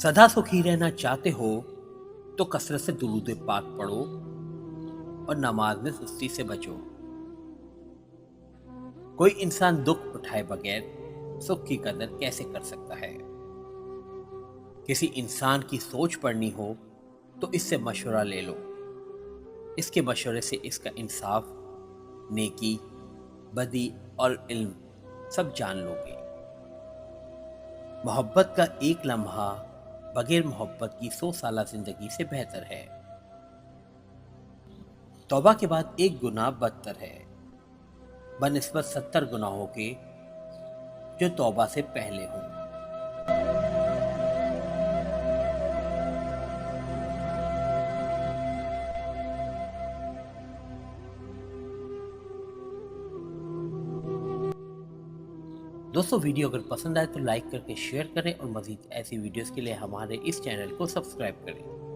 सदा सुखी रहना चाहते हो तो कसरत से दुरूद पाक पढ़ो और नमाज में सुस्ती से बचो। कोई इंसान दुख उठाए बगैर सुख की कदर कैसे कर सकता है? किसी इंसान की सोच पढ़नी हो तो इससे मशवरा ले लो। इसके मशवरे से इसका इंसाफ, नेकी, बदी और इल्म सब जान लोगे। मोहब्बत का एक लम्हा बगैर मोहब्बत की 100 साल जिंदगी से बेहतर है। तौबा के बाद एक गुनाह बदतर है बनिस्बत 70 गुनाहों के जो तौबा से पहले हों। दोस्तों, वीडियो अगर पसंद आए तो लाइक करके शेयर करें और मज़ीद ऐसी वीडियोस के लिए हमारे इस चैनल को सब्सक्राइब करें।